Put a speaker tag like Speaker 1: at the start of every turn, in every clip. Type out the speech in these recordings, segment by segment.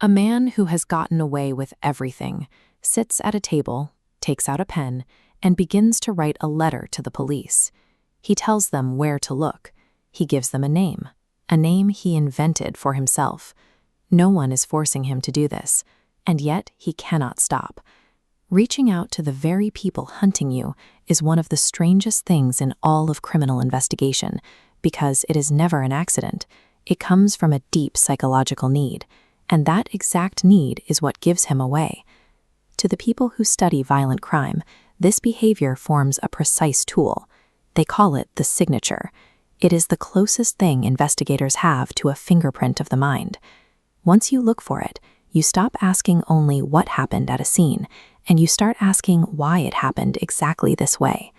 Speaker 1: A man who has gotten away with everything sits at a table, takes out a pen, and begins to write a letter to the police. He tells them where to look. He gives them a name he invented for himself. No one is forcing him to do this, and yet he cannot stop. Reaching out to the very people hunting you is one of the strangest things in all of criminal investigation, because it is never an accident. It comes from a deep psychological need, and that exact need is what gives him away. To the people who study violent crime, this behavior forms a precise tool. They call it the signature. It is the closest thing investigators have to a fingerprint of the mind. Once you look for it, you stop asking only what happened at a scene, and you start asking why it happened exactly this way.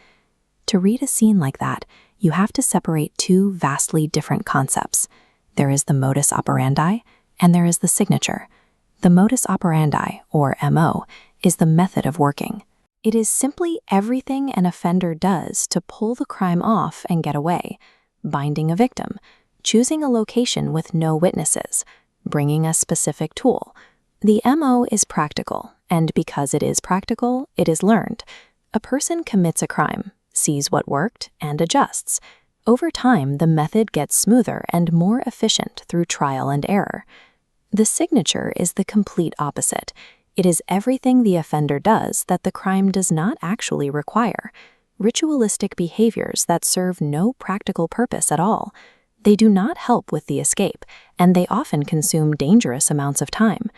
Speaker 1: To read a scene like that, you have to separate two vastly different concepts. There is the modus operandi, and there is the signature. The modus operandi, or MO, is the method of working. It is simply everything an offender does to pull the crime off and get away. Binding a victim, choosing a location with no witnesses, bringing a specific tool. The MO is practical, and because it is practical, it is learned. A person commits a crime, sees what worked, and adjusts. Over time, the method gets smoother and more efficient through trial and error. The signature is the complete opposite. It is everything the offender does that the crime does not actually require. Ritualistic behaviors that serve no practical purpose at all. They do not help with the escape, and they often consume dangerous amounts of time.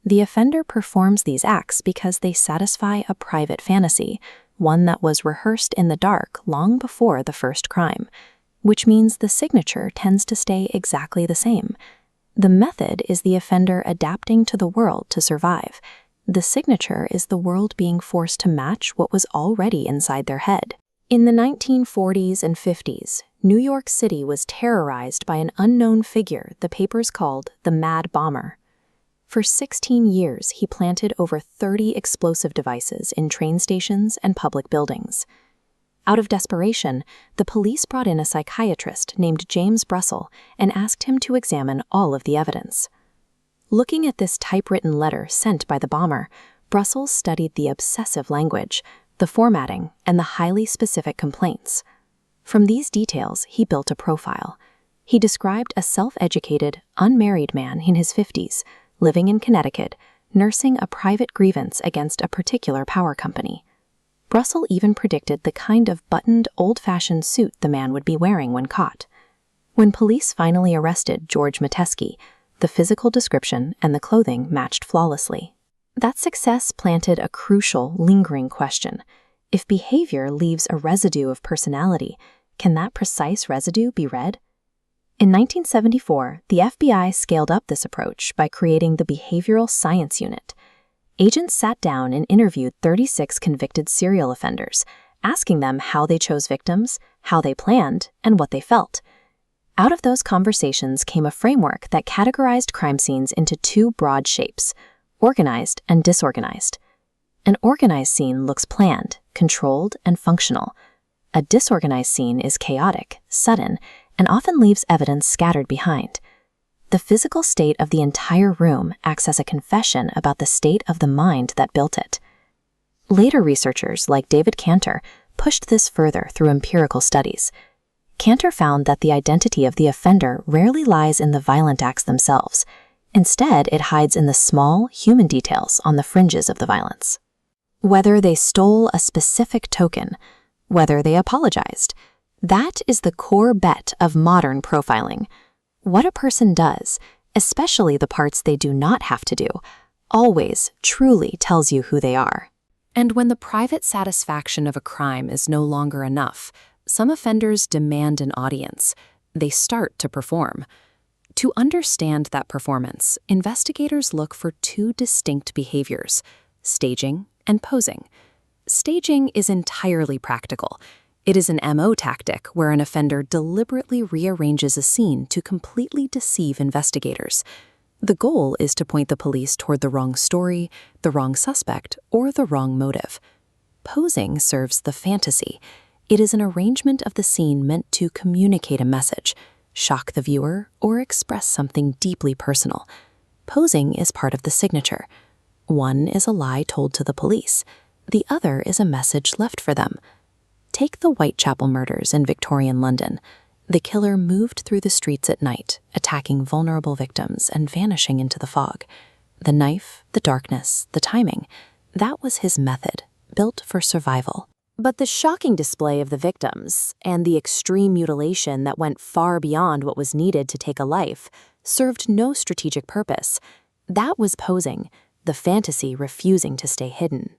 Speaker 1: The offender performs these acts because they satisfy a private fantasy, one that was rehearsed in the dark long before the first crime, which means the signature tends to stay exactly the same. The method is the offender adapting to the world to survive. The signature is the world being forced to match what was already inside their head. In the 1940s and 50s, New York City was terrorized by an unknown figure the papers called the Mad Bomber. For 16 years, he planted over 30 explosive devices in train stations and public buildings. Out of desperation, the police brought in a psychiatrist named James Brussel and asked him to examine all of the evidence. Looking at this typewritten letter sent by the bomber, Brussel studied the obsessive language, the formatting, and the highly specific complaints. From these details, he built a profile. He described a self-educated, unmarried man in his 50s, living in Connecticut, nursing a private grievance against a particular power company. Brussel even predicted the kind of buttoned, old-fashioned suit the man would be wearing when caught. When police finally arrested George Metesky, the physical description and the clothing matched flawlessly. That success planted a crucial, lingering question. If behavior leaves a residue of personality, can that precise residue be read? In 1974, the FBI scaled up this approach by creating the Behavioral Science Unit. Agents sat down and interviewed 36 convicted serial offenders, asking them how they chose victims, how they planned, and what they felt. Out of those conversations came a framework that categorized crime scenes into two broad shapes: organized and disorganized. An organized scene looks planned, controlled, and functional. A disorganized scene is chaotic, sudden, and often leaves evidence scattered behind. The physical state of the entire room acts as a confession about the state of the mind that built it. Later researchers like David Cantor pushed this further through empirical studies. Cantor found that the identity of the offender rarely lies in the violent acts themselves. Instead, it hides in the small, human details on the fringes of the violence. Whether they stole a specific token, whether they apologized, that is the core bet of modern profiling. What a person does, especially the parts they do not have to do, always truly tells you who they are. And when the private satisfaction of a crime is no longer enough, some offenders demand an audience. They start to perform. To understand that performance, investigators look for two distinct behaviors: staging and posing. Staging is entirely practical. It is an MO tactic where an offender deliberately rearranges a scene to completely deceive investigators. The goal is to point the police toward the wrong story, the wrong suspect, or the wrong motive. Posing serves the fantasy. It is an arrangement of the scene meant to communicate a message, shock the viewer, or express something deeply personal. Posing is part of the signature. One is a lie told to the police. The other is a message left for them. Take the Whitechapel murders in Victorian London. The killer moved through the streets at night, attacking vulnerable victims and vanishing into the fog. The knife, the darkness, the timing, that was his method, built for survival. But the shocking display of the victims and the extreme mutilation that went far beyond what was needed to take a life served no strategic purpose. That was posing, the fantasy refusing to stay hidden.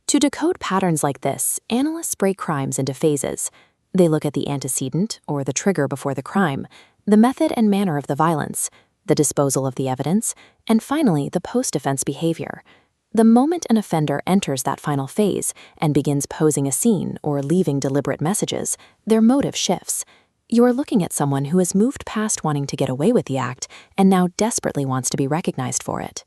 Speaker 1: To decode patterns like this, analysts break crimes into phases. They look at the antecedent, or the trigger before the crime, the method and manner of the violence, the disposal of the evidence, and finally the post-offense behavior. The moment an offender enters that final phase and begins posing a scene or leaving deliberate messages, their motive shifts. You are looking at someone who has moved past wanting to get away with the act and now desperately wants to be recognized for it.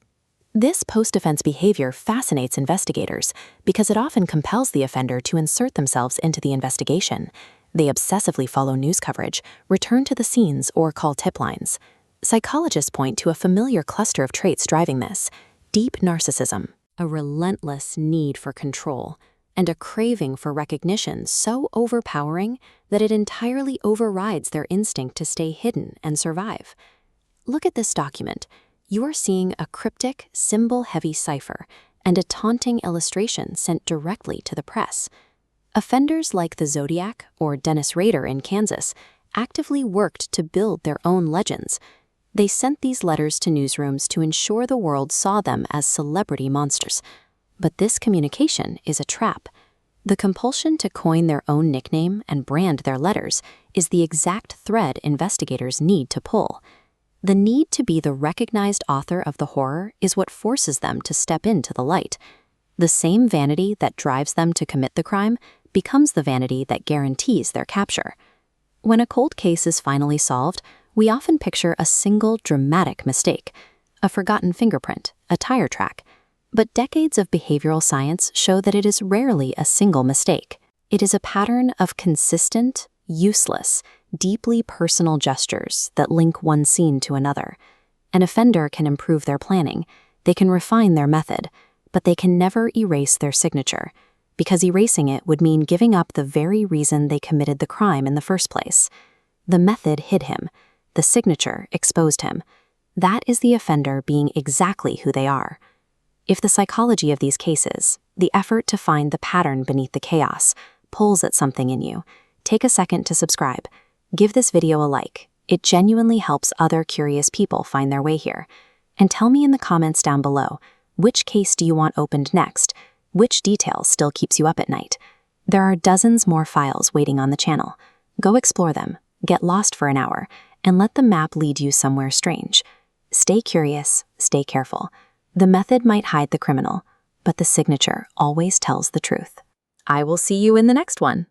Speaker 1: This post-offense behavior fascinates investigators because it often compels the offender to insert themselves into the investigation. They obsessively follow news coverage, return to the scenes, or call tip lines. Psychologists point to a familiar cluster of traits driving this: deep narcissism, a relentless need for control, and a craving for recognition so overpowering that it entirely overrides their instinct to stay hidden and survive. Look at this document. You are seeing a cryptic, symbol-heavy cipher and a taunting illustration sent directly to the press. Offenders like the Zodiac or Dennis Rader in Kansas actively worked to build their own legends. They sent these letters to newsrooms to ensure the world saw them as celebrity monsters. But this communication is a trap. The compulsion to coin their own nickname and brand their letters is the exact thread investigators need to pull. The need to be the recognized author of the horror is what forces them to step into the light. The same vanity that drives them to commit the crime becomes the vanity that guarantees their capture. When a cold case is finally solved, we often picture a single dramatic mistake, a forgotten fingerprint, a tire track. But decades of behavioral science show that it is rarely a single mistake. It is a pattern of consistent, useless, deeply personal gestures that link one scene to another. An offender can improve their planning, they can refine their method, but they can never erase their signature, because erasing it would mean giving up the very reason they committed the crime in the first place. The method hid him. The signature exposed him. That is the offender being exactly who they are. If the psychology of these cases, the effort to find the pattern beneath the chaos, pulls at something in you, take a second to subscribe. Give this video a like. It genuinely helps other curious people find their way here. And tell me in the comments down below, which case do you want opened next? Which detail still keeps you up at night? There are dozens more files waiting on the channel. Go explore them, get lost for an hour, and let the map lead you somewhere strange. Stay curious, stay careful. The method might hide the criminal, but the signature always tells the truth. I will see you in the next one.